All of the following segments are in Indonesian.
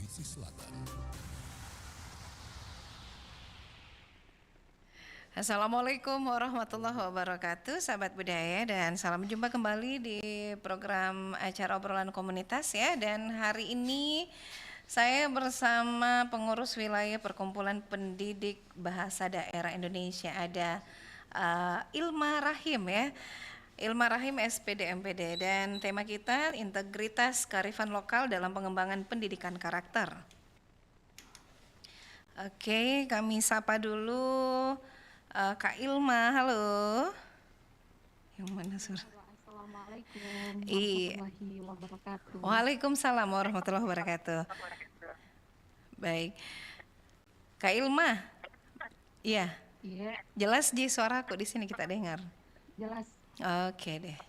Sulawesi Selatan. Assalamualaikum warahmatullahi wabarakatuh, sahabat budaya, dan salam jumpa kembali di program acara obrolan komunitas ya. Dan hari ini saya bersama pengurus wilayah Perkumpulan Pendidik Bahasa Daerah Indonesia, ada Ilma Rahim ya. Ilma Rahim SPD MPD, dan tema kita integritas kearifan lokal dalam pengembangan pendidikan karakter. Oke, kami sapa dulu Kak Ilma. Halo. Yang mana suara? Assalamualaikum Iya. warahmatullahi wabarakatuh. Waalaikumsalam warahmatullahi wabarakatuh. Baik. Kak Ilma. Iya. Iya, Jelas di suaraku di sini kita dengar. jelas. Oke deh.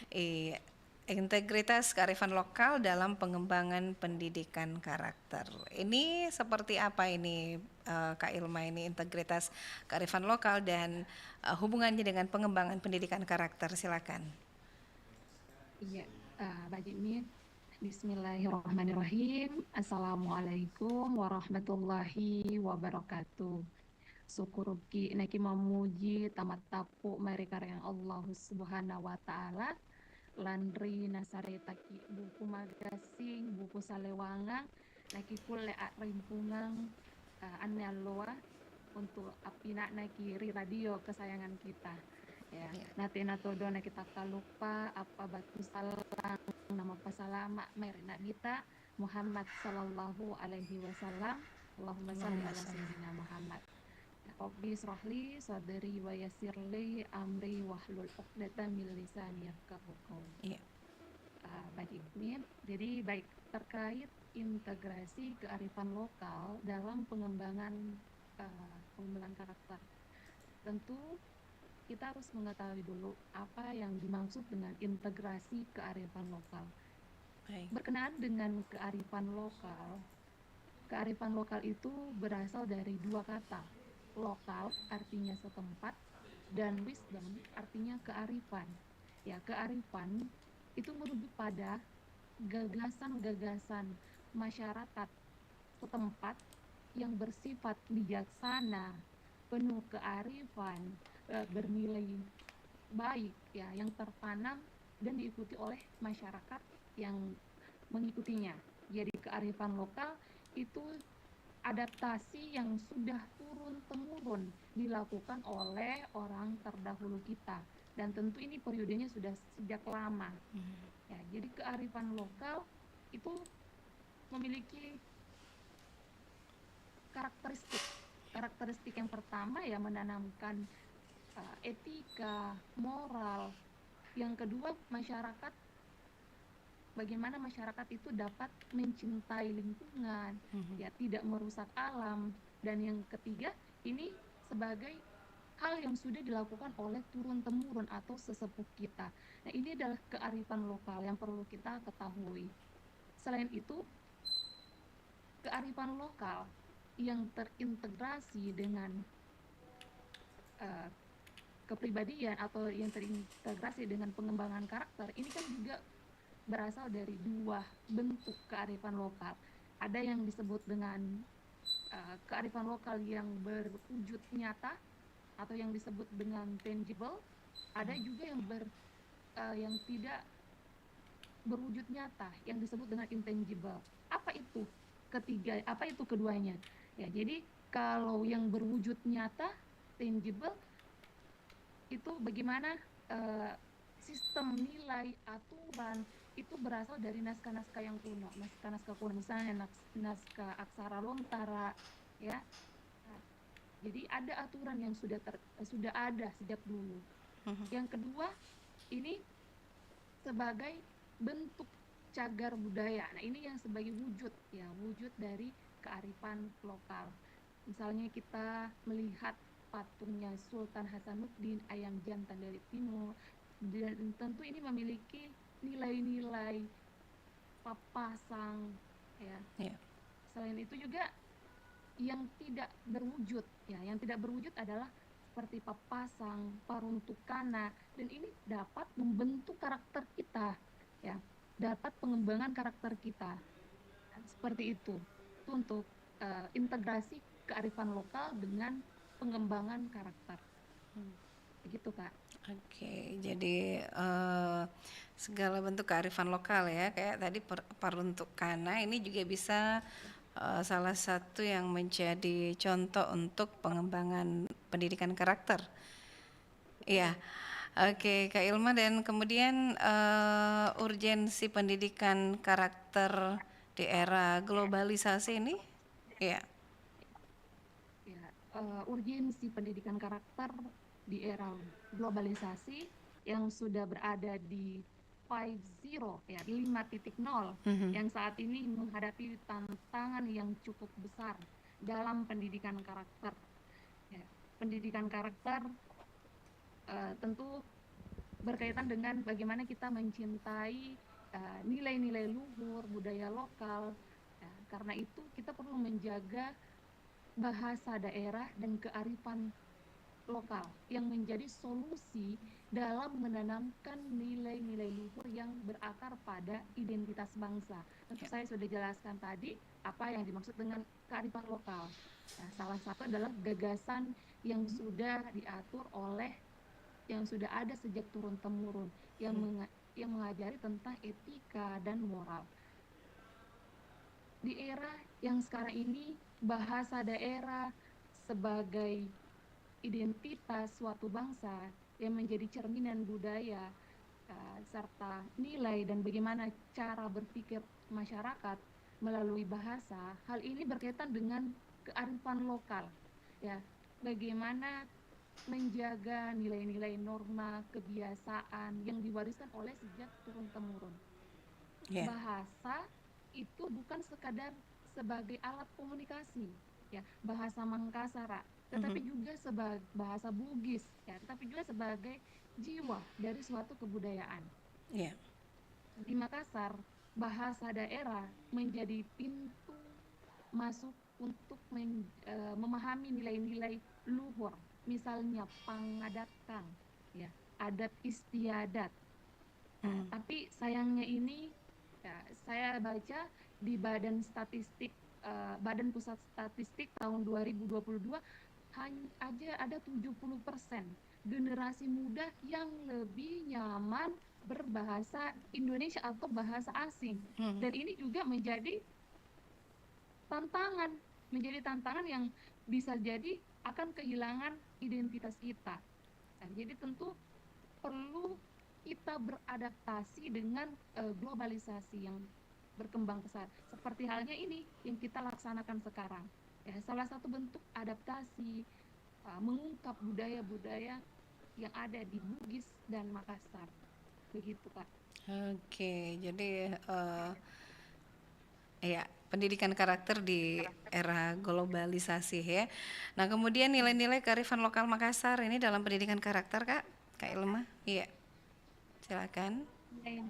Iya. Integritas kearifan lokal dalam pengembangan pendidikan karakter. Ini seperti apa ini Kak Ilma, ini integritas kearifan lokal dan hubungannya dengan pengembangan pendidikan karakter, silakan. Iya, Mbak Jimmy. Bismillahirrahmanirrahim. Assalamualaikum warahmatullahi wabarakatuh. Syukuruki naki mamuji tamat tapu mereka yang Allah subhanahu wa ta'ala landri nasaretaki buku magasing buku salewangang naki kule rimpungang ane aloa untuk apina naki ri radio kesayangan kita ya. Ya. Nate natodo na kita kalupa apa batu salang nama pasalama merina kita Muhammad sallallahu alaihi wasallam. Allahumma salli ala sayyidina Muhammad. Rabbi israhli sadri wa yassirli amri wahlul 'uqdatam min lisani yafqahu qawli. Iya. Baik, ini jadi baik terkait integrasi kearifan lokal dalam pengembangan karakter. Tentu kita harus mengetahui dulu apa yang dimaksud dengan integrasi kearifan lokal. Baik. Berkenaan dengan kearifan lokal itu berasal dari dua kata. Lokal artinya setempat dan wisdom artinya kearifan. Ya, kearifan itu merujuk pada gagasan-gagasan masyarakat setempat yang bersifat bijaksana, penuh kearifan, bernilai baik ya, yang tertanam dan diikuti oleh masyarakat yang mengikutinya. Jadi kearifan lokal itu adaptasi yang sudah turun-temurun dilakukan oleh orang terdahulu kita, dan tentu ini periodenya sudah sejak lama. Ya, jadi kearifan lokal itu memiliki karakteristik yang pertama ya, menanamkan etika, moral. Yang kedua, bagaimana masyarakat itu dapat mencintai lingkungan, ya, tidak merusak alam. Dan yang ketiga, ini sebagai hal yang sudah dilakukan oleh turun-temurun atau sesepuh kita. Nah, ini adalah kearifan lokal yang perlu kita ketahui. Selain itu, kearifan lokal yang terintegrasi dengan kepribadian atau yang terintegrasi dengan pengembangan karakter, ini kan juga berasal dari dua bentuk kearifan lokal. Ada yang disebut dengan kearifan lokal yang berwujud nyata atau yang disebut dengan tangible. Ada juga yang tidak berwujud nyata, yang disebut dengan intangible. Apa itu keduanya? Ya, jadi kalau yang berwujud nyata, tangible, itu bagaimana sistem nilai aturan itu berasal dari naskah-naskah yang kuno, naskah-naskah kuno, misalnya naskah aksara lontara ya. Nah, jadi ada aturan yang sudah ada sejak dulu. Yang kedua, ini sebagai bentuk cagar budaya. Nah, ini yang sebagai wujud dari kearifan lokal. Misalnya kita melihat patungnya Sultan Hasanuddin Ayam Jantan dari Timur, dan tentu ini memiliki nilai-nilai papasang ya. Iya. Selain itu juga yang tidak berwujud adalah seperti papasang, paruntukana, dan ini dapat membentuk karakter kita ya, dapat pengembangan karakter kita seperti itu. itu untuk integrasi kearifan lokal dengan pengembangan karakter. Begitu, Kak. Oke, jadi segala bentuk kearifan lokal ya, kayak tadi peruntukan. Nah, ini juga bisa salah satu yang menjadi contoh untuk pengembangan pendidikan karakter. Iya. Betul. Oke, Kak Ilma, dan kemudian urgensi pendidikan karakter di era globalisasi ini, ya. Ya, urgensi pendidikan karakter di era globalisasi yang sudah berada di 5.0 ya, 5.0 Mhm. yang saat ini menghadapi tantangan yang cukup besar dalam pendidikan karakter. Ya, pendidikan karakter tentu berkaitan dengan bagaimana kita mencintai nilai-nilai luhur budaya lokal. Ya, karena itu kita perlu menjaga bahasa daerah dan kearifan lokal yang menjadi solusi dalam menanamkan nilai-nilai luhur yang berakar pada identitas bangsa. Tentu Ya. saya sudah jelaskan tadi apa yang dimaksud dengan kearifan lokal. Nah, salah satu adalah gagasan yang sudah diatur oleh yang sudah ada sejak turun-temurun yang mengajari tentang etika dan moral. Di era yang sekarang ini bahasa daerah sebagai identitas suatu bangsa yang menjadi cerminan budaya serta nilai dan bagaimana cara berpikir masyarakat melalui bahasa, hal ini berkaitan dengan kearifan lokal. Ya, bagaimana menjaga nilai-nilai norma kebiasaan yang diwariskan oleh sejak turun-temurun. Ya. Bahasa itu bukan sekadar sebagai alat komunikasi, ya, bahasa Mangkasara, tetapi Mhm. juga sebagai bahasa Bugis, ya, tetapi juga sebagai jiwa dari suatu kebudayaan. Ya. Di Makassar, bahasa daerah menjadi pintu masuk untuk memahami nilai-nilai luhur, misalnya pangadatan, ya, adat istiadat. Nah, Hmm. tapi sayangnya ini ya, saya baca di Badan Pusat Statistik tahun 2022 hanya aja ada 70% generasi muda yang lebih nyaman berbahasa Indonesia atau bahasa asing. Hmm. Dan ini juga tantangan, menjadi tantangan yang bisa jadi akan kehilangan identitas kita. Nah, jadi tentu perlu kita beradaptasi dengan globalisasi yang berkembang pesat. Seperti halnya ini yang kita laksanakan sekarang. Ya, salah satu bentuk adaptasi mengungkap budaya-budaya yang ada di Bugis dan Makassar. Begitu, Kak. Oke, jadi ya, pendidikan karakter di era globalisasi ya. Nah, kemudian Ya, nilai-nilai kearifan lokal Makassar ini dalam pendidikan karakter, Kak. Kak Ilma? Iya, silakan. ya,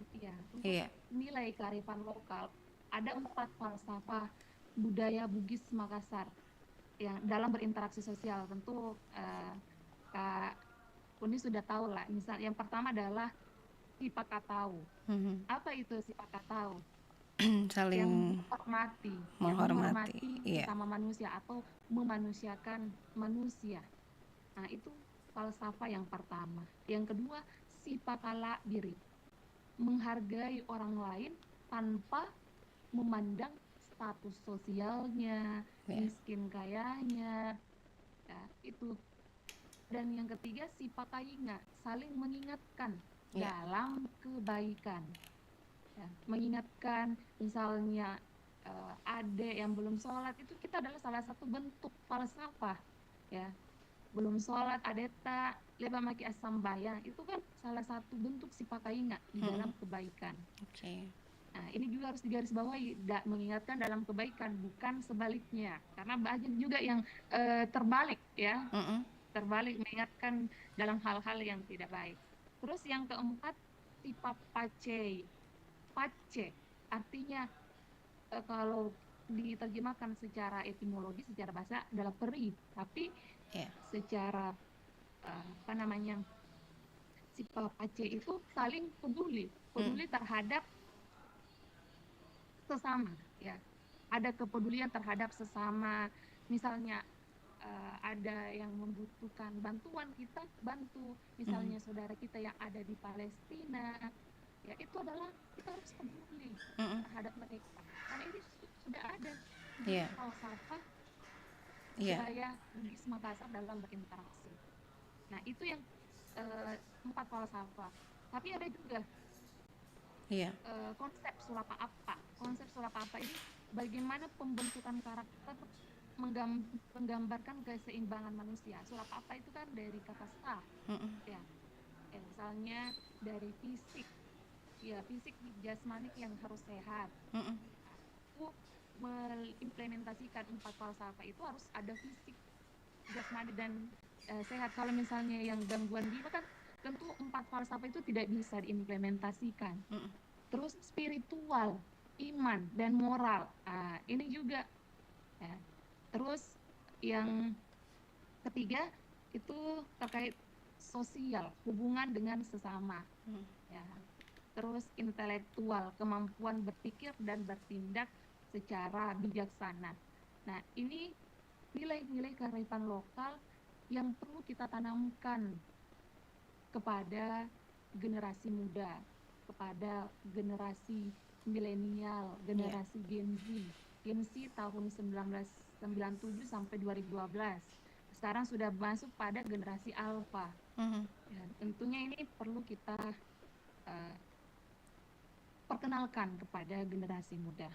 untuk Iya. nilai kearifan lokal ada 4 falsafah budaya Bugis Makassar yang dalam berinteraksi sosial. Tentu Kak Uni sudah tahu lah. Misal yang pertama adalah sipakatau. Mhm. Apa itu sipakatau? Yang Saling menghormati, ya, menghormati. menghormati Iya. sesama manusia atau memanusiakan manusia. Nah, itu falsafah yang pertama. Yang kedua, sipakala diri, menghargai orang lain tanpa memandang status sosialnya, Ya. miskin kayanya, ya, itu. Dan yang ketiga, sipakayinga, saling mengingatkan Ya. dalam kebaikan. Ya, mengingatkan misalnya adik yang belum sholat itu kita adalah salah satu bentuk falsafah, ya, belum sholat adeta leba maki asam bayang itu kan salah satu bentuk sipakainga di Mhm. dalam kebaikan. Oke. Nah, ini juga harus digarisbawahi, mengingatkan dalam kebaikan bukan sebaliknya, karena banyak juga yang terbalik, ya, Mhm. terbalik mengingatkan dalam hal-hal yang tidak baik. Terus yang keempat, sifat pace. Pace artinya kalau diterjemahkan secara etimologi, secara bahasa adalah peri, tapi Ya. secara apa namanya, sifat pace itu saling peduli, Mhm. peduli terhadap sesama, ya. ada kepedulian terhadap sesama. Misalnya ada yang membutuhkan bantuan, kita bantu. Misalnya saudara kita yang ada di Palestina, ya itu adalah kita harus peduli terhadap mereka. Karena ini sudah ada di falsafah budaya Bugis Makassar dalam berinteraksi. Nah itu yang 4 falsafah. Tapi ada juga konsep sulapa apa. Konsep sulapa apa ini bagaimana pembentukan karakter menggambarkan keseimbangan manusia. Sulapa apa itu kan dari kata sah, ya. Misalnya dari fisik, ya fisik jasmani yang harus sehat. Itu mengimplementasikan 4 falsafah itu harus ada fisik, jasmani dan sehat. Kalau misalnya yang gangguan jiwa kan tentu 4 falsafah itu tidak bisa diimplementasikan. Terus spiritual, iman dan moral, ini juga. Ya. Terus yang ketiga itu terkait sosial, hubungan dengan sesama. Ya. Terus intelektual, kemampuan berpikir dan bertindak secara bijaksana. Nah, ini nilai-nilai kearifan lokal yang perlu kita tanamkan kepada generasi muda, kepada generasi milenial, generasi Gen Z tahun 1997 sampai 2012. Sekarang sudah masuk pada generasi Alpha. Ya, tentunya ini perlu kita perkenalkan kepada generasi muda.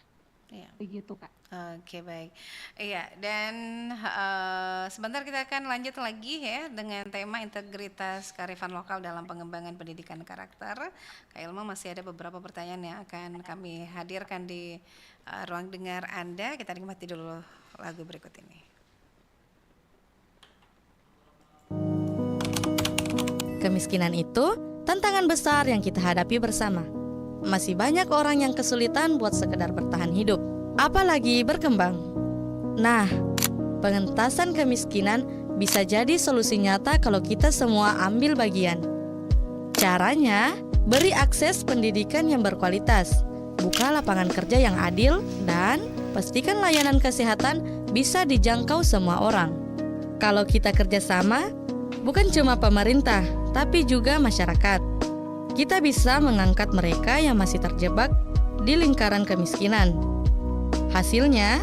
Begitu Kak. Oke, baik. Iya, dan sebentar kita akan lanjut lagi ya dengan tema integritas kearifan lokal dalam pengembangan pendidikan karakter. Kak Ilma, masih ada beberapa pertanyaan yang akan kami hadirkan di ruang dengar Anda. Kita nikmati dulu lagu berikut ini. Kemiskinan itu tantangan besar yang kita hadapi bersama. Masih banyak orang yang kesulitan buat sekedar bertahan hidup, apalagi berkembang. Nah, pengentasan kemiskinan bisa jadi solusi nyata kalau kita semua ambil bagian. Caranya, beri akses pendidikan yang berkualitas, buka lapangan kerja yang adil, dan pastikan layanan kesehatan bisa dijangkau semua orang. Kalau kita kerjasama, bukan cuma pemerintah, tapi juga masyarakat, kita bisa mengangkat mereka yang masih terjebak di lingkaran kemiskinan. Hasilnya,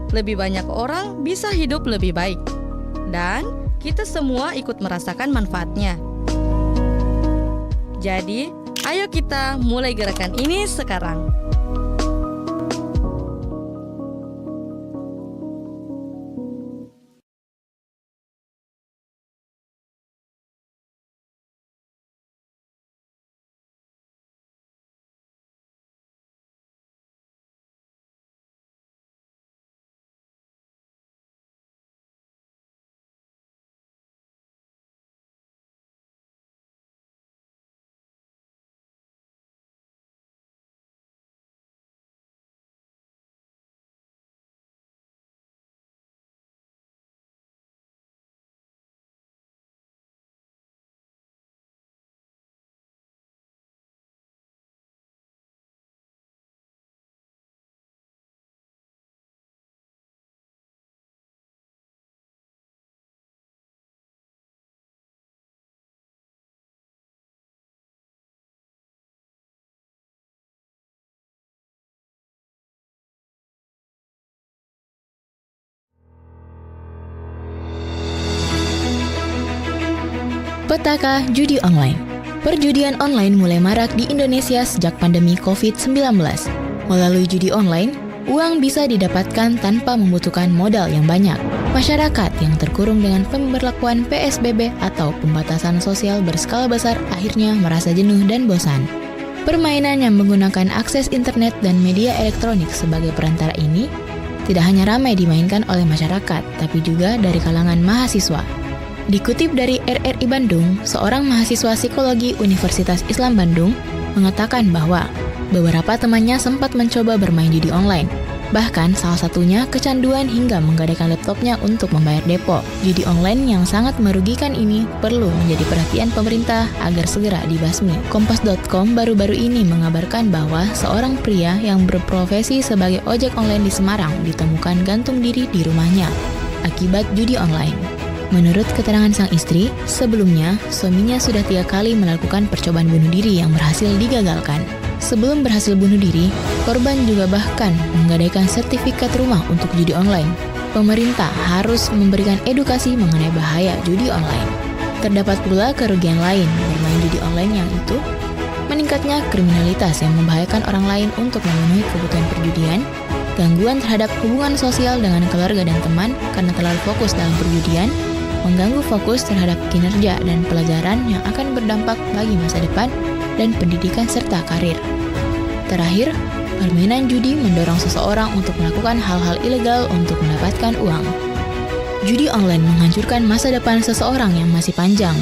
lebih banyak orang bisa hidup lebih baik, dan kita semua ikut merasakan manfaatnya. Jadi, ayo kita mulai gerakan ini sekarang. Petaka judi online. Perjudian online mulai marak di Indonesia sejak pandemi COVID-19. Melalui judi online, uang bisa didapatkan tanpa membutuhkan modal yang banyak. Masyarakat yang terkurung dengan pemberlakuan PSBB atau pembatasan sosial berskala besar akhirnya merasa jenuh dan bosan. Permainan yang menggunakan akses internet dan media elektronik sebagai perantara ini tidak hanya ramai dimainkan oleh masyarakat, tapi juga dari kalangan mahasiswa. Dikutip dari RRI Bandung, seorang mahasiswa psikologi Universitas Islam Bandung mengatakan bahwa beberapa temannya sempat mencoba bermain judi online. Bahkan salah satunya kecanduan hingga menggadaikan laptopnya untuk membayar depo. Judi online yang sangat merugikan ini perlu menjadi perhatian pemerintah agar segera dibasmi. Kompas.com baru-baru ini mengabarkan bahwa seorang pria yang berprofesi sebagai ojek online di Semarang ditemukan gantung diri di rumahnya akibat judi online. Menurut keterangan sang istri, sebelumnya suaminya sudah 3 kali melakukan percobaan bunuh diri yang berhasil digagalkan. Sebelum berhasil bunuh diri, korban juga bahkan menggadaikan sertifikat rumah untuk judi online. Pemerintah harus memberikan edukasi mengenai bahaya judi online. Terdapat pula kerugian lain bermain judi online yang itu meningkatnya kriminalitas yang membahayakan orang lain untuk memenuhi kebutuhan perjudian, gangguan terhadap hubungan sosial dengan keluarga dan teman karena terlalu fokus dalam perjudian, mengganggu fokus terhadap kinerja dan pelajaran yang akan berdampak bagi masa depan dan pendidikan serta karir. Terakhir, permainan judi mendorong seseorang untuk melakukan hal-hal ilegal untuk mendapatkan uang. Judi online menghancurkan masa depan seseorang yang masih panjang,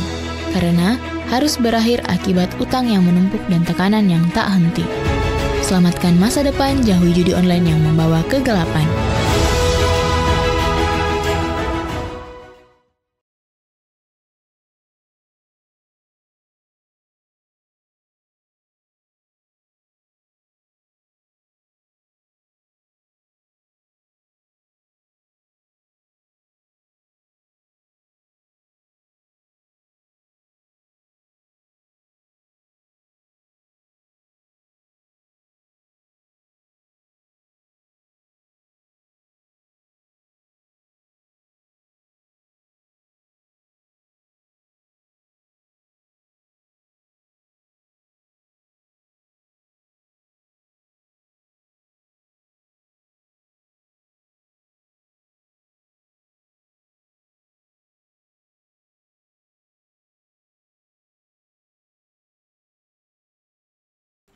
karena harus berakhir akibat utang yang menumpuk dan tekanan yang tak henti. Selamatkan masa depan, jauhi judi online yang membawa kegelapan.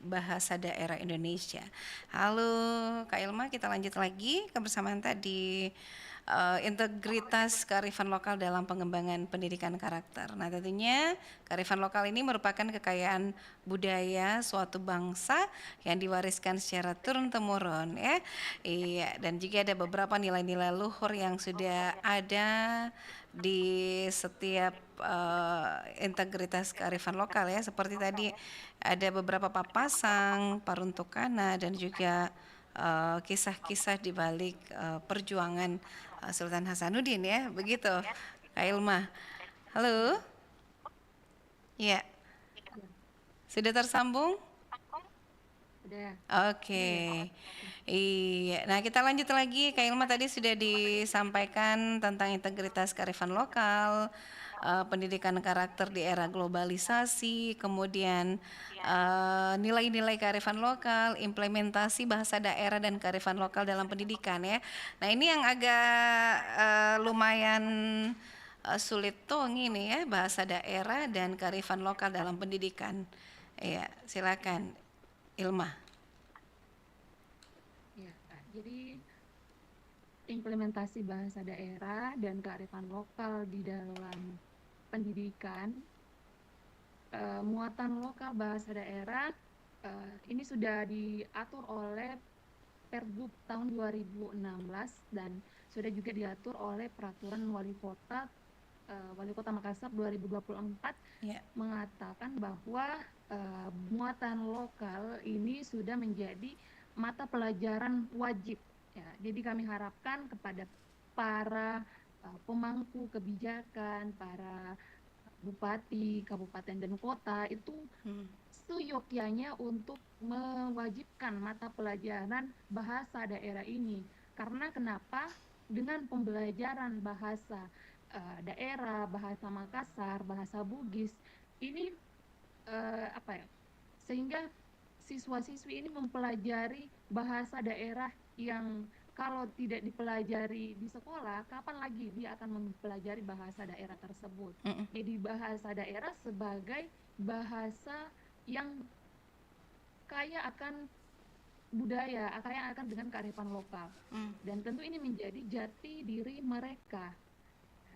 Bahasa daerah Indonesia. Halo Kak Ilma, kita lanjut lagi kebersamaan tadi integritas kearifan lokal dalam pengembangan pendidikan karakter. Nah, tentunya kearifan lokal ini merupakan kekayaan budaya suatu bangsa yang diwariskan secara turun-temurun ya. Iya, dan juga ada beberapa nilai-nilai luhur yang sudah ada di setiap integritas kearifan lokal ya, seperti tadi ada beberapa papasan, paruntukana dan juga kisah-kisah di balik perjuangan Sultan Hasanuddin ya, begitu Kak Ilma. Halo, ya sudah tersambung? Udah. Oke. Iya, nah kita lanjut lagi. Kak Ilma tadi sudah disampaikan tentang integritas kearifan lokal, pendidikan karakter di era globalisasi, kemudian nilai-nilai kearifan lokal, implementasi bahasa daerah dan kearifan lokal dalam pendidikan ya. Nah ini yang agak lumayan sulit tuh ini ya, bahasa daerah dan kearifan lokal dalam pendidikan. Iya, silakan Ilma. Ya, Kak. Jadi implementasi bahasa daerah dan kearifan lokal di dalam pendidikan, muatan lokal bahasa daerah ini sudah diatur oleh Pergub tahun 2016 dan sudah juga diatur oleh Peraturan Wali Kota Makassar 2024 Ya. mengatakan bahwa muatan lokal ini sudah menjadi mata pelajaran wajib. Ya, jadi kami harapkan kepada para pemangku kebijakan, para bupati, kabupaten dan kota itu seyogyanya untuk mewajibkan mata pelajaran bahasa daerah ini. Karena kenapa? Dengan pembelajaran bahasa daerah, bahasa Makassar, bahasa Bugis, ini sehingga siswa-siswi ini mempelajari bahasa daerah yang kalau tidak dipelajari di sekolah, kapan lagi dia akan mempelajari bahasa daerah tersebut? Jadi bahasa daerah sebagai bahasa yang kaya akan budaya, kaya akan dengan kearifan lokal. Dan tentu ini menjadi jati diri mereka.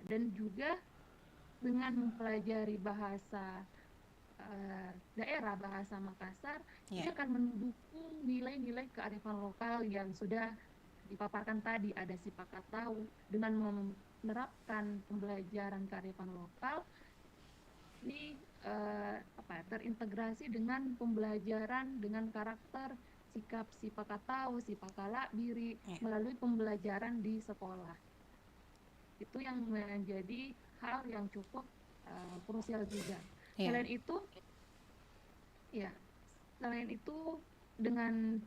Dan juga dengan mempelajari bahasa daerah, bahasa Makassar, ini akan mendukung nilai-nilai kearifan lokal yang sudah dipaparkan tadi, ada Sipaka Tahu. Dengan menerapkan pembelajaran kearifan lokal ini terintegrasi dengan pembelajaran dengan karakter sikap Sipaka Tahu, Sipaka Lakbiri melalui pembelajaran di sekolah. Itu yang menjadi hal yang cukup krusial juga. Iya. Selain itu dengan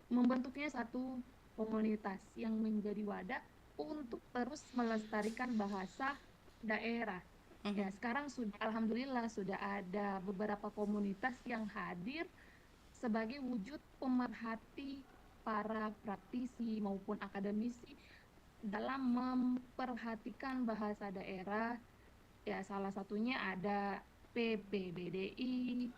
membentuknya satu komunitas yang menjadi wadah untuk terus melestarikan bahasa daerah. Ya, sekarang alhamdulillah sudah ada beberapa komunitas yang hadir sebagai wujud pemerhati para praktisi maupun akademisi dalam memperhatikan bahasa daerah. Ya, salah satunya ada PPBDI,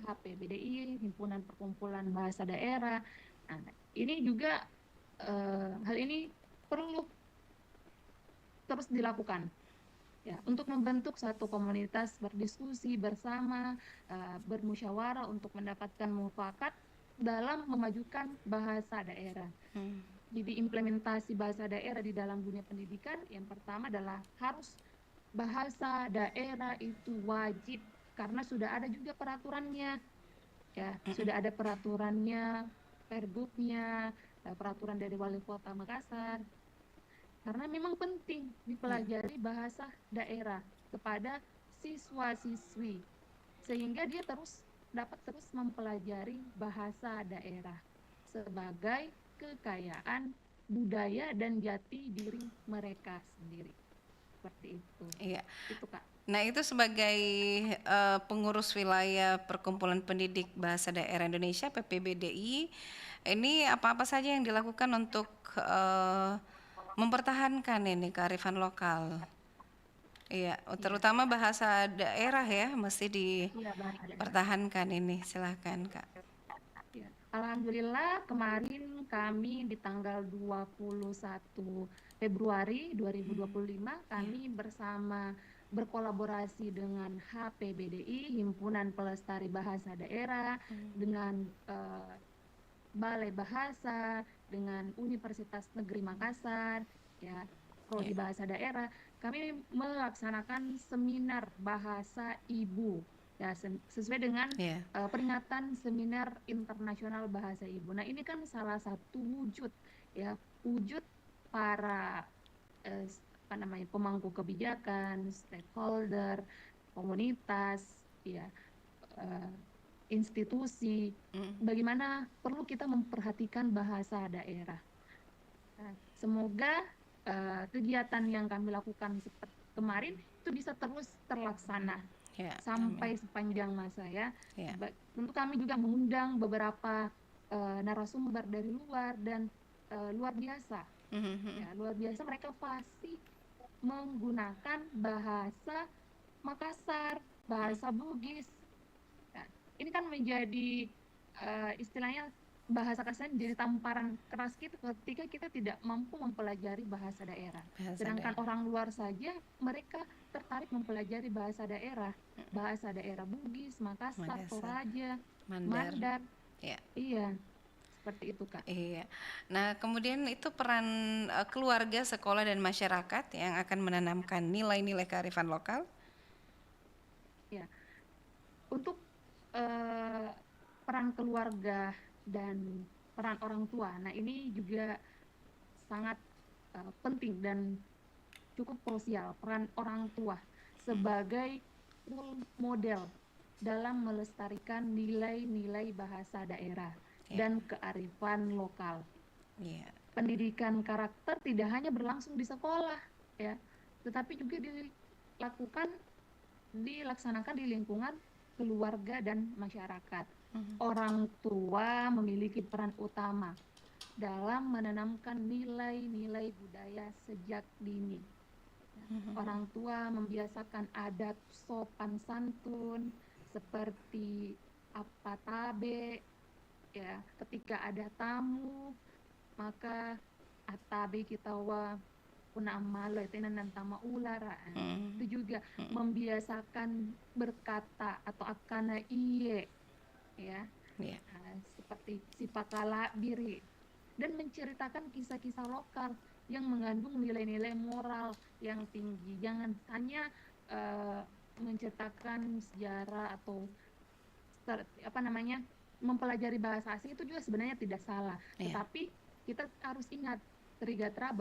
HPBDI, Himpunan Perkumpulan Bahasa Daerah. Nah, ini juga hal ini perlu terus dilakukan. Ya, untuk membentuk satu komunitas berdiskusi bersama, bermusyawarah untuk mendapatkan mufakat dalam memajukan bahasa daerah. Jadi implementasi bahasa daerah di dalam dunia pendidikan yang pertama adalah harus bahasa daerah itu wajib karena sudah ada juga peraturannya. Ya, sudah ada peraturannya, Pergubnya, peraturan dari Wali Kota Makassar. Karena memang penting dipelajari bahasa daerah kepada siswa-siswi sehingga dia dapat terus mempelajari bahasa daerah sebagai kekayaan budaya dan jati diri mereka sendiri. Seperti itu. Iya. Itu, Kak. Nah, itu sebagai pengurus wilayah Perkumpulan Pendidik Bahasa Daerah Indonesia PPBDI, ini apa-apa saja yang dilakukan untuk mempertahankan ini kearifan lokal? Iya, terutama bahasa daerah ya, mesti dipertahankan ini. Silahkan, Kak. Ya, alhamdulillah kemarin kami di tanggal 21 Februari 2025 kami berkolaborasi dengan HPBDI, Himpunan Pelestari Bahasa Daerah, dengan Balai Bahasa, dengan Universitas Negeri Makassar, ya, Prodi Bahasa Daerah, kami melaksanakan seminar bahasa ibu, ya, sesuai dengan peringatan Seminar Internasional Bahasa Ibu. Nah, ini kan salah satu wujud para pemangku kebijakan, stakeholder, komunitas, ya, institusi, bagaimana perlu kita memperhatikan bahasa daerah. Nah, semoga kegiatan yang kami lakukan seperti kemarin itu bisa terus terlaksana sampai sepanjang masa ya. Tentu kami juga mengundang beberapa narasumber dari luar dan luar biasa. Ya, luar biasa mereka pasti menggunakan bahasa Makassar, bahasa Bugis. Ini kan menjadi istilahnya bahasa kasar jadi tamparan keras kita ketika kita tidak mampu mempelajari bahasa daerah. Sedangkan orang luar saja mereka tertarik mempelajari bahasa daerah Bugis, Makassar, Toraja, Mandar. Iya, seperti itu, Kak. Iya. Nah, kemudian itu peran keluarga, sekolah dan masyarakat yang akan menanamkan nilai-nilai kearifan lokal. Ya, untuk peran keluarga dan peran orang tua. Nah, ini juga sangat penting dan cukup krusial, peran orang tua sebagai role model dalam melestarikan nilai-nilai bahasa daerah dan kearifan lokal. Pendidikan karakter tidak hanya berlangsung di sekolah, ya, tetapi juga dilaksanakan di lingkungan keluarga dan masyarakat. Orang tua memiliki peran utama dalam menanamkan nilai-nilai budaya sejak dini. Orang tua membiasakan adat sopan santun seperti apa tabe, ya, ketika ada tamu maka atabe kita puna amalo itu nantama ulara. Itu juga membiasakan berkata atau akana iye, ya, seperti Sipaka Lakbiri, dan menceritakan kisah-kisah lokal yang mengandung nilai-nilai moral yang tinggi. Jangan hanya menceritakan sejarah atau mempelajari bahasa asing itu juga sebenarnya tidak salah. Iya. Tetapi kita harus ingat Trigatra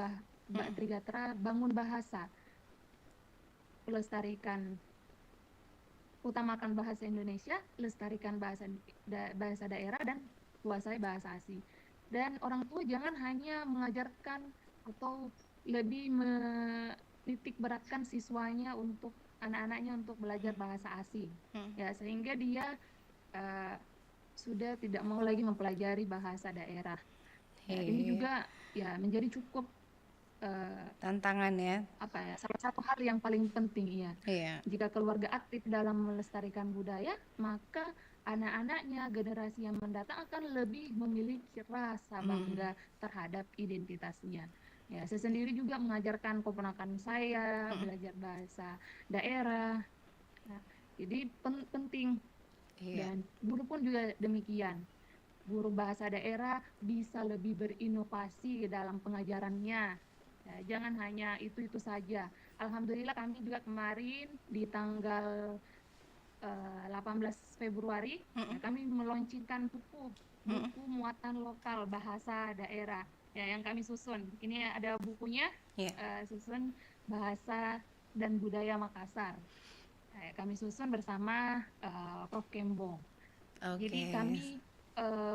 Mm. Trigatra bangun bahasa, lestarikan, utamakan bahasa Indonesia, lestarikan bahasa daerah dan kuasai bahasa asing. Dan orang tua jangan hanya mengajarkan atau lebih menitik beratkan siswanya untuk anak-anaknya untuk belajar bahasa asing, ya, sehingga dia sudah tidak mau lagi mempelajari bahasa daerah. Ya, ini Iya. juga ya menjadi cukup Tantangan ya. salah satu hal yang paling penting, ya. Iya. Jika keluarga aktif dalam melestarikan budaya, maka anak-anaknya, generasi yang mendatang akan lebih memiliki rasa bangga terhadap identitasnya. Ya, saya sendiri juga mengajarkan keponakan saya belajar bahasa daerah. Nah, jadi penting. Iya. Dan guru pun juga demikian. Guru bahasa daerah bisa lebih berinovasi dalam pengajarannya. Ya, jangan hanya itu saja. Alhamdulillah kami juga kemarin di tanggal 18 Februari kami meluncurkan buku muatan lokal bahasa daerah, ya, yang kami susun. Ini ada bukunya, susun bahasa dan budaya Makassar. Kami susun bersama Prof. Kembong. Jadi kami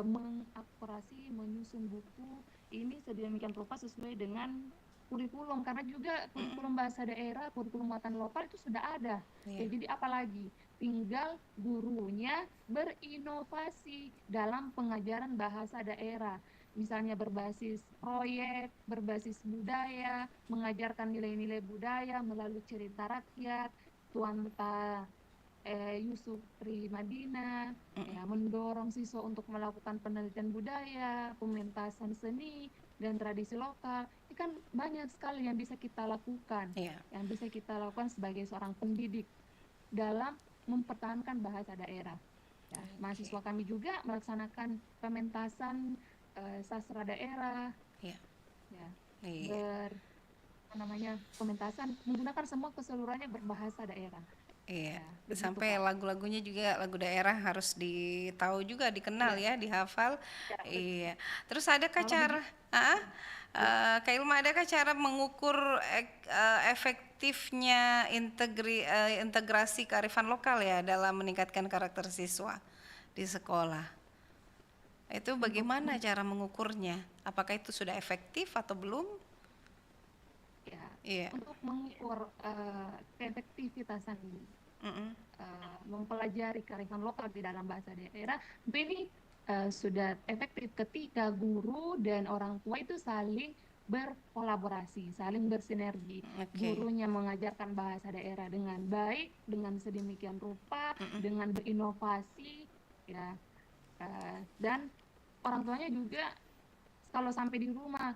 mengakurasi, menyusun buku ini sedemikian rupa sesuai dengan kurikulum, karena juga kurikulum bahasa daerah, kurikulum muatan lokal itu sudah ada. Ya, jadi apalagi tinggal gurunya berinovasi dalam pengajaran bahasa daerah, misalnya berbasis proyek, berbasis budaya, mengajarkan nilai-nilai budaya melalui cerita rakyat, Tuan Ta Yusuf Tri Madinah, ya, mendorong siswa untuk melakukan penelitian budaya, pementasan seni dan tradisi lokal. Ini kan banyak sekali yang bisa kita lakukan, yang bisa kita lakukan sebagai seorang pendidik dalam mempertahankan bahasa daerah. Ya, mahasiswa kami juga melaksanakan pementasan sastra daerah, ya, pementasan menggunakan semua keseluruhannya berbahasa daerah. Iya, sampai lagu-lagunya juga lagu daerah harus ditahu juga, dikenal ya, dihafal. Iya. Terus adakah cara, Kak Ilma, adakah cara mengukur efektifnya integrasi kearifan lokal ya dalam meningkatkan karakter siswa di sekolah? Itu bagaimana cara mengukurnya? Apakah itu sudah efektif atau belum? Untuk mengukur keefektivitasan mempelajari kearifan lokal di dalam bahasa daerah, ini sudah efektif ketika guru dan orang tua itu saling berkolaborasi, saling bersinergi. Gurunya mengajarkan bahasa daerah dengan baik, dengan sedemikian rupa, dengan berinovasi, ya, dan orang tuanya juga kalau sampai di rumah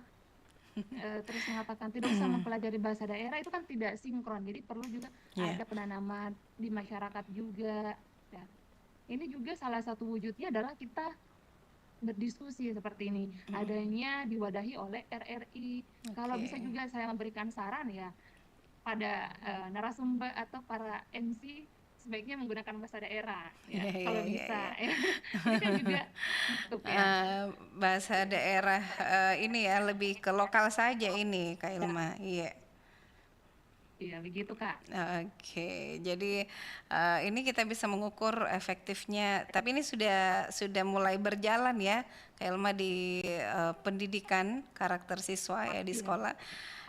terus mengatakan tidak usah mempelajari bahasa daerah, itu kan tidak sinkron. Jadi perlu juga ada penanaman di masyarakat juga. Ya. Ini juga salah satu wujudnya adalah kita berdiskusi seperti ini, adanya diwadahi oleh RRI. Kalau bisa juga saya memberikan saran ya pada narasumber atau para MC, sebaiknya menggunakan bahasa daerah, ya, kalau bisa. Ini kan juga bahasa daerah ini ya lebih ke lokal saja ini, Kak Ilma. Iya. Iya, begitu Kak. Oke, jadi ini kita bisa mengukur efektifnya. Tapi ini sudah mulai berjalan ya, Kak Ilma, di pendidikan karakter siswa ya di sekolah.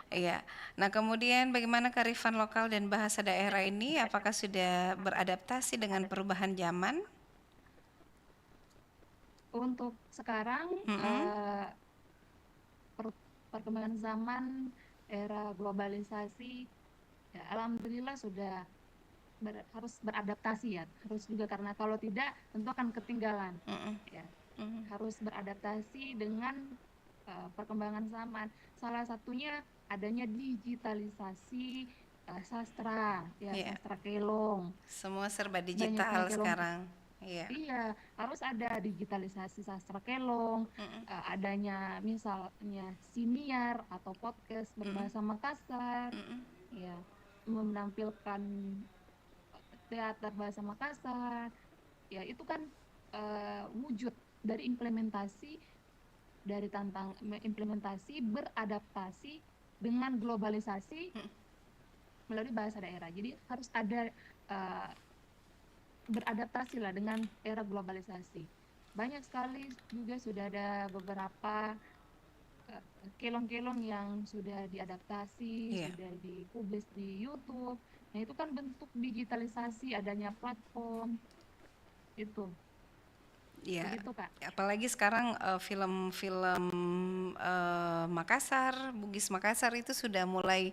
Iya. Nah, kemudian bagaimana kearifan lokal dan bahasa daerah ini? Apakah sudah beradaptasi dengan perubahan zaman? Untuk sekarang perkembangan zaman, era globalisasi, ya, alhamdulillah sudah harus beradaptasi ya. Harus juga, karena kalau tidak tentu akan ketinggalan. Ya. Harus beradaptasi dengan perkembangan zaman. Salah satunya adanya digitalisasi sastra, ya, sastra kelong. Semua serba digital sekarang. Iya. Iya, harus ada digitalisasi sastra kelong, Mm-mm. adanya misalnya siniar atau podcast Mm-mm. berbahasa Makassar, Mm-mm. ya, menampilkan teater bahasa Makassar, ya itu kan wujud dari implementasi beradaptasi dengan globalisasi melalui bahasa daerah. Jadi harus ada uh, beradaptasi lah dengan era globalisasi. Banyak sekali juga sudah ada beberapa kelong-kelong yang sudah diadaptasi, Iya. sudah dipublis di YouTube. Nah, itu kan bentuk digitalisasi adanya platform itu. Iya, Begitu, Kak. apalagi sekarang film-film Makassar, Bugis Makassar itu sudah mulai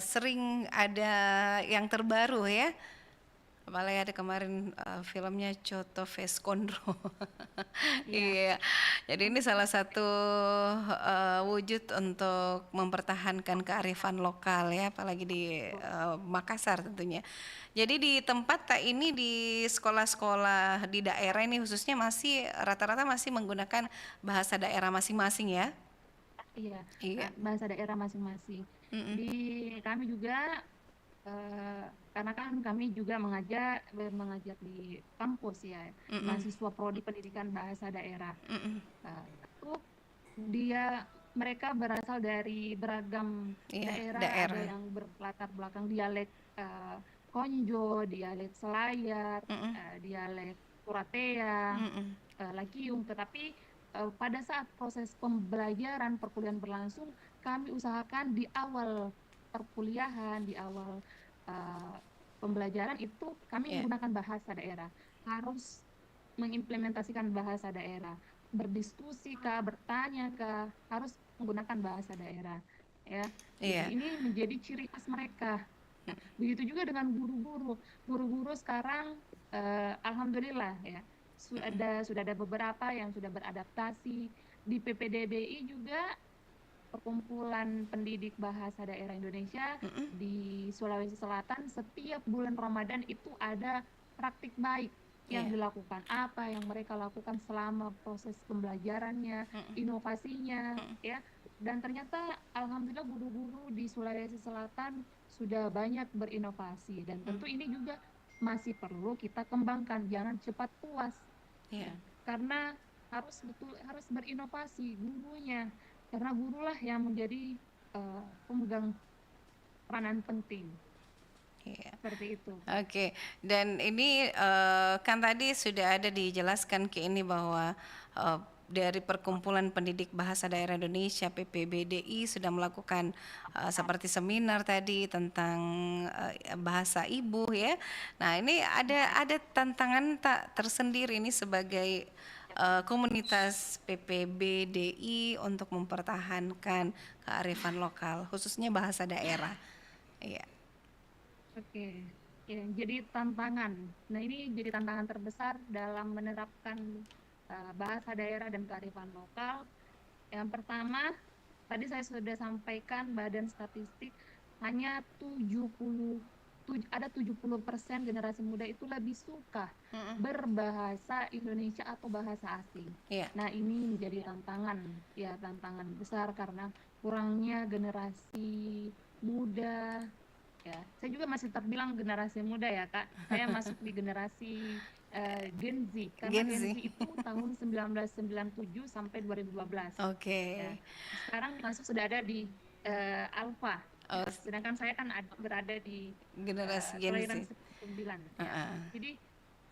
sering ada yang terbaru ya. Apalagi ada kemarin filmnya Coto Vescontro. Iya. Iya, jadi ini salah satu wujud untuk mempertahankan kearifan lokal ya, apalagi di Makassar tentunya. Jadi di tempat tak ini di sekolah-sekolah di daerah ini khususnya masih rata-rata masih menggunakan bahasa daerah masing-masing ya. Iya, Iya. bahasa daerah masing-masing. Mm-mm. Di kami juga eh, karena kan kami juga mengajar di kampus ya, Mm-mm. mahasiswa prodi pendidikan bahasa daerah. Mm-mm. Itu dia mereka berasal dari beragam Iya, daerah, ada daerah. yang berlatar belakang dialek Konjo, dialek Selayar, Mm-mm. dialek Turatea, Mm-mm. Lakiung, tetapi pada saat proses pembelajaran perkuliahan berlangsung, kami usahakan di awal perkuliahan, di awal uh, pembelajaran itu kami Iya. menggunakan bahasa daerah, harus mengimplementasikan bahasa daerah, berdiskusi kah, bertanya kah, harus menggunakan bahasa daerah, ya. Jadi Iya. ini menjadi ciri khas mereka. Nah, begitu juga dengan guru-guru. Guru-guru sekarang alhamdulillah ya sudah ada beberapa yang sudah beradaptasi di PPDBI juga, Perkumpulan Pendidik Bahasa Daerah Indonesia Mm-mm. di Sulawesi Selatan. Setiap bulan Ramadan itu ada praktik baik yang Iya. dilakukan, apa yang mereka lakukan selama proses pembelajarannya, Mm-mm. inovasinya, Mm-mm. ya. Dan ternyata alhamdulillah guru-guru di Sulawesi Selatan sudah banyak berinovasi, dan tentu ini juga masih perlu kita kembangkan, jangan cepat puas, Iya. ya. Karena harus berinovasi gurunya, karena gurulah yang menjadi pemegang peranan penting, Iya. seperti itu. Oke, dan ini kan tadi sudah ada dijelaskan ke ini bahwa eh, dari Perkumpulan Pendidik Bahasa Daerah Indonesia (PPBDI) sudah melakukan seperti seminar tadi tentang bahasa ibu ya. Nah, ini ada tantangan tak tersendiri ini sebagai komunitas PPBDI untuk mempertahankan kearifan lokal, khususnya bahasa daerah. Iya. Oke, ya, jadi tantangan. Nah, ini jadi tantangan terbesar dalam menerapkan bahasa daerah dan kearifan lokal. Yang pertama, tadi saya sudah sampaikan Badan Statistik hanya 70% generasi muda itu lebih suka Mm-mm. berbahasa Indonesia atau bahasa asing. Iya. Nah, ini menjadi tantangan besar karena kurangnya generasi muda. Ya, saya juga masih terbilang generasi muda ya, Kak. Saya masuk di generasi Gen Z, karena Gen Gen Z Z. itu tahun 1997 sampai 2012. Ya, Oke. sekarang masuk sudah ada di Alpha. Oh, Ya, sedangkan saya kan berada di generasi Gen kelahiran Z. 9. Ya. Heeh. Jadi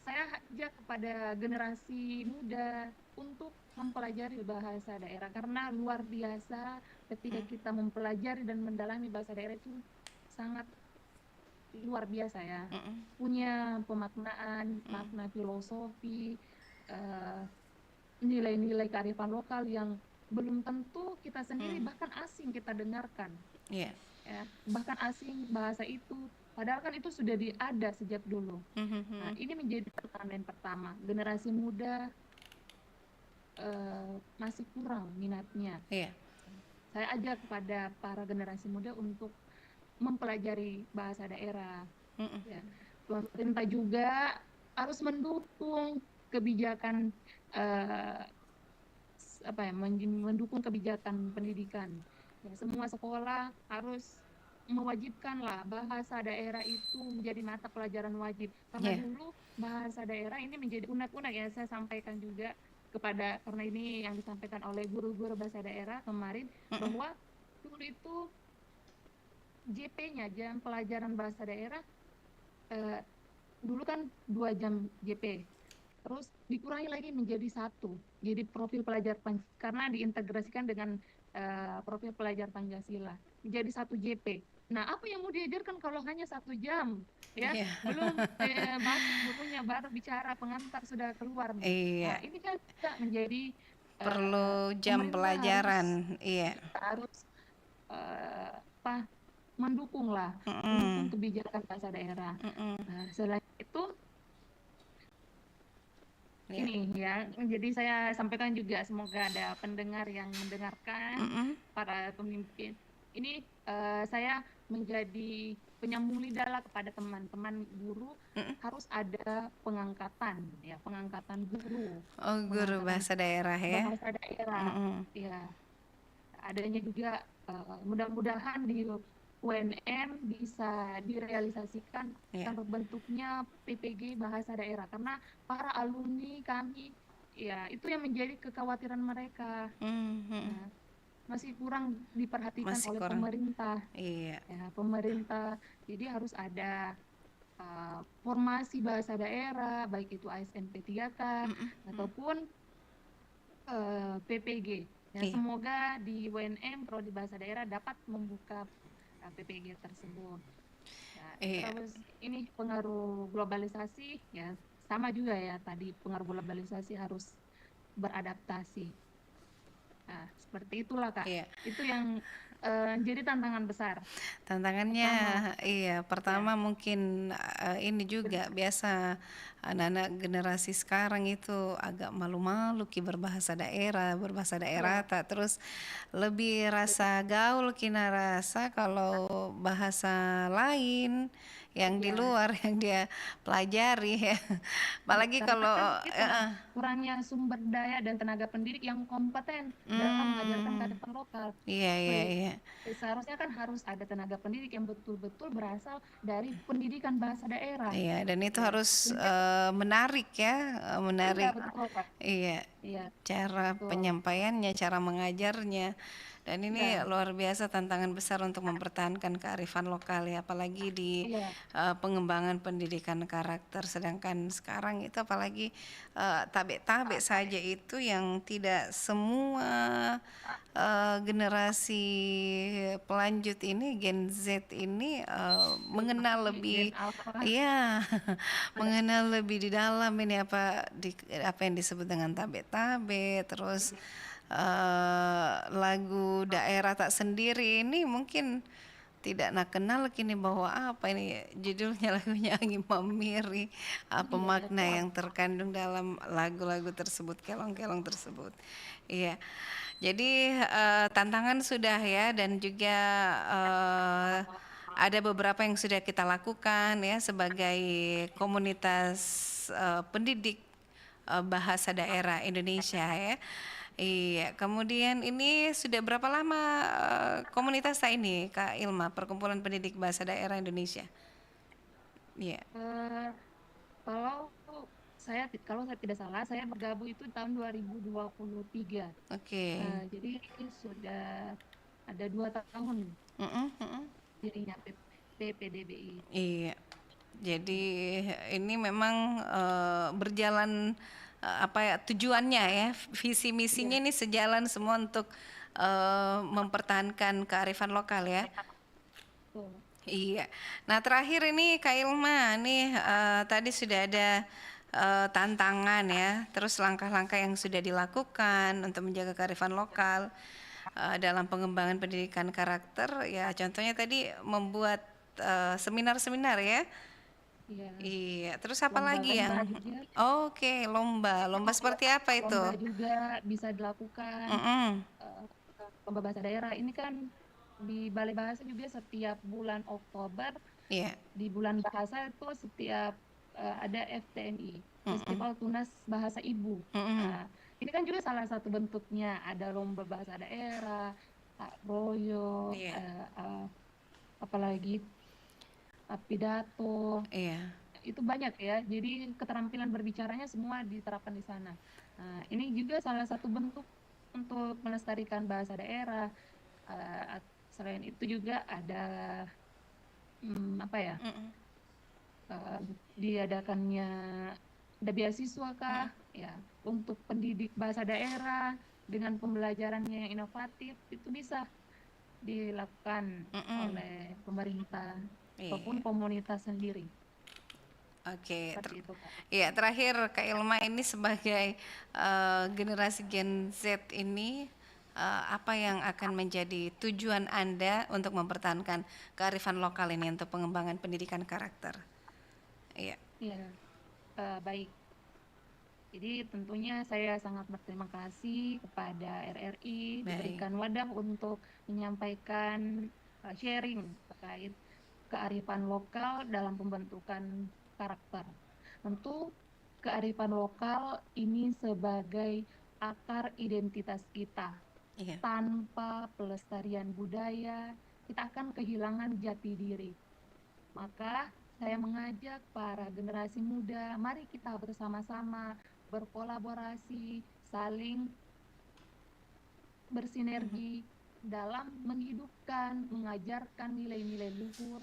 saya ajak kepada generasi muda untuk mempelajari bahasa daerah, karena luar biasa ketika kita mempelajari dan mendalami bahasa daerah itu sangat luar biasa ya, Mm-mm. punya pemaknaan, makna filosofi, eh, nilai-nilai kearifan lokal yang belum tentu kita sendiri bahkan asing kita dengarkan, Iya. ya, bahkan asing bahasa itu, padahal kan itu sudah ada sejak dulu. Nah, Mhm. ini menjadi pertanyaan pertama, generasi muda masih kurang minatnya. Iya. Saya ajak kepada para generasi muda untuk mempelajari bahasa daerah. Mm-mm. Ya. Pemerintah juga harus mendukung kebijakan eh, mendukung kebijakan pendidikan. Ya, semua sekolah harus mewajibkan lah bahasa daerah itu menjadi mata pelajaran wajib. Karena Ya. dulu bahasa daerah ini menjadi unek-unek ya, saya sampaikan juga karena ini yang disampaikan oleh guru-guru bahasa daerah kemarin, bahwa dulu itu JP-nya, jam pelajaran bahasa daerah, eh, dulu kan 2 jam JP, terus dikurangi lagi menjadi 1, jadi profil pelajar karena diintegrasikan dengan profil pelajar Pancasila menjadi 1 JP. Nah, apa yang mau diajarkan kalau hanya 1 jam, ya? Iya. Belum masuk gurunya, baru bicara pengantar sudah keluar nih. Iya, Nah, ini kan juga menjadi perlu jam pemerintah harus pelajaran. Iya. harus apa, mendukung Mm-mm. kebijakan bahasa daerah. Mm-mm. Nah, selain itu Iya. ini ya, jadi saya sampaikan juga, semoga ada pendengar yang mendengarkan, Mm-mm. para pemimpin. Ini saya menjadi penyambung lidah lah kepada teman-teman guru, Mm-mm. harus ada pengangkatan ya, pengangkatan guru, Oh, guru pengangkatan bahasa daerah ya. bahasa daerah. Mm-mm. Ya, adanya juga mudah-mudahan di UNM bisa direalisasikan Iya. terbentuknya PPG bahasa daerah, karena para alumni kami ya itu yang menjadi kekhawatiran mereka. Mm-mm. Nah, masih kurang diperhatikan Masih oleh kurang. pemerintah Iya. ya, pemerintah. Jadi harus ada formasi bahasa daerah, baik itu ASN P3K Mm-mm. ataupun PPG. Ya, Iya. semoga di UNM Prodi Bahasa Daerah dapat membuka PPG tersebut. Ya, Iya. terus ini pengaruh globalisasi ya, sama juga ya, tadi pengaruh globalisasi harus beradaptasi. Nah, seperti itulah Kak. Iya. Itu yang jadi tantangan besar. Tantangannya, Pertama, iya, ya, pertama mungkin ini juga biasa anak-anak generasi sekarang itu agak malu-malu berbahasa daerah ya, tak terus lebih rasa gaul kina rasa kalau bahasa lain yang di ya, luar yang dia pelajari ya. Apalagi karena kan kalau kita kurangnya sumber daya dan tenaga pendidik yang kompeten dalam mengajarkan hmm, kearifan lokal. iya iya Wih, iya. seharusnya kan harus ada tenaga pendidik yang betul-betul berasal dari pendidikan bahasa daerah. Iya, dan itu Ya, harus sehingga menarik ya, iya menarik. betul Kak. Iya, Iya, cara betul. penyampaiannya, cara mengajarnya. Dan ini Iya, luar biasa tantangan besar untuk mempertahankan kearifan lokal ya, apalagi di iya, pengembangan pendidikan karakter. Sedangkan sekarang itu apalagi tabek-tabek saja itu yang tidak semua generasi pelanjut ini, Gen Z ini mengenal lebih, Gen Alpha iya, mengenal lebih di dalam ini apa yang disebut dengan tabe-tabe, terus lagu daerah tak sendiri ini mungkin tidak nak kenal kini bahwa apa ini judulnya lagunya Angin Mamiri, apa iya itu makna yang apa? terkandung dalam lagu-lagu tersebut, kelong-kelong tersebut. Iya. Jadi tantangan sudah ya, dan juga ada beberapa yang sudah kita lakukan ya sebagai komunitas pendidik bahasa daerah Indonesia ya. Iya, kemudian ini sudah berapa lama komunitas ini, Kak Ilma, Perkumpulan Pendidik Bahasa Daerah Indonesia? Iya, Eh, kalau kalau saya tidak salah, saya bergabung itu tahun 2023. oke. Jadi sudah ada 2 tahun Mm-mm, mm-mm. dirinya PPDBI. Iya, jadi ini memang berjalan apa ya tujuannya ya, visi misinya Iya, ini sejalan semua untuk mempertahankan kearifan lokal ya. betul. Iya. Nah, terakhir ini Kak Ilma, nih tadi sudah ada tantangan ya, terus langkah-langkah yang sudah dilakukan untuk menjaga kearifan lokal dalam pengembangan pendidikan karakter. Ya, contohnya tadi membuat seminar-seminar ya. Iya, Iya. Terus apa lagi lomba yang? juga, Oke, lomba. Lomba seperti apa itu? lomba juga bisa dilakukan. Mm-mm. eh, Lomba bahasa daerah ini kan di Balai Bahasa juga setiap bulan Oktober, Iya. di bulan bahasa itu setiap ada FTMI, Mm-mm. Festival Tunas Bahasa Ibu. Mm-mm. Nah, ini kan juga salah satu bentuknya, ada lomba bahasa daerah, royo, Iya, apalagi pidato, iya. itu banyak ya. Jadi keterampilan berbicaranya semua diterapkan di sana. Nah, ini juga salah satu bentuk untuk melestarikan bahasa daerah. Selain itu juga ada apa ya? Mm-mm. Diadakannya ada beasiswa kah ya untuk pendidik bahasa daerah dengan pembelajarannya yang inovatif, itu bisa dilakukan Mm-mm. oleh pemerintah Iya. ataupun komunitas sendiri, Oke, seperti itu Kak. iya, terakhir Kak Ilma ini sebagai generasi Gen Z ini, apa yang akan menjadi tujuan Anda untuk mempertahankan kearifan lokal ini untuk pengembangan pendidikan karakter? Iya, Ya, baik. Jadi tentunya saya sangat berterima kasih kepada RRI baik. diberikan wadah untuk menyampaikan sharing terkait kearifan lokal dalam pembentukan karakter. Tentu kearifan lokal ini sebagai akar identitas kita. Iya. Tanpa pelestarian budaya, kita akan kehilangan jati diri. Maka saya mengajak para generasi muda, mari kita bersama-sama berkolaborasi, saling bersinergi dalam menghidupkan, mengajarkan nilai-nilai luhur,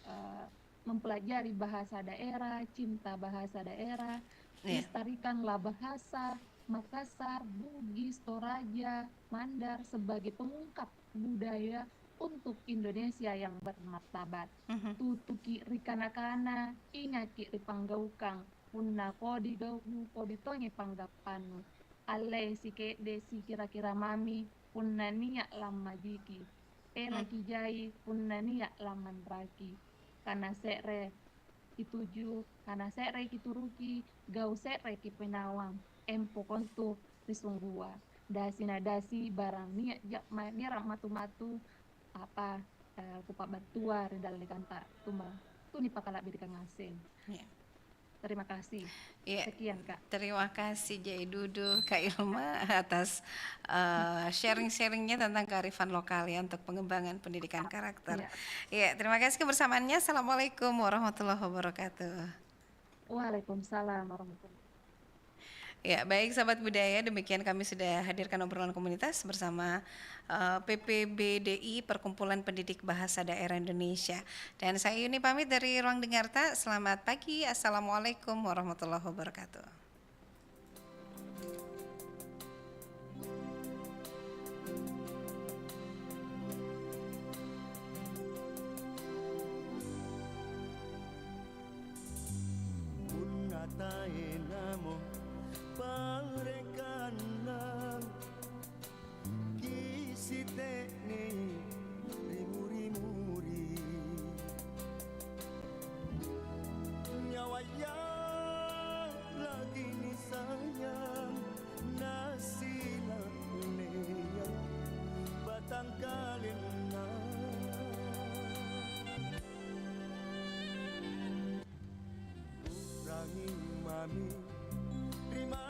eh, mempelajari bahasa daerah, cinta bahasa daerah, Iya. lestarikanlah bahasa Makassar, Bugis, Toraja, Mandar sebagai pengungkap budaya untuk Indonesia yang bermartabat. Mhm. Tutuki rikanakana, ingaki ripanggaukang, punna kodi gauhu kodi tongi panggapanu. Ale si desi kira-kira mami punna niya lam majiki. Pena Mm. kijai punna niya lam mandraki. Kana sekre ituju, kana sekre kituruki, gau sekre kipenawang. Empo kontu risunggua. Dasi na dasi barang niya jakma nira matu-matu apa kupak batua redal kanta tuma. Tuni pakala bidika ngasen. Iya. Terima kasih. Iya. Sekian Kak. Terima kasih Jai Dudu, Kak Ilma atas sharing-sharingnya tentang kearifan lokal ya untuk pengembangan pendidikan karakter. Ya. Iya, terima kasih kebersamaannya. Assalamualaikum warahmatullahi wabarakatuh. Waalaikumsalam warahmatullahi. Ya, baik sahabat budaya, demikian kami sudah hadirkan obrolan komunitas bersama PPBDI Perkumpulan Pendidik Bahasa Daerah Indonesia. Dan saya Yuni pamit dari Ruang Dengarta. Selamat pagi. Assalamualaikum warahmatullahi wabarakatuh.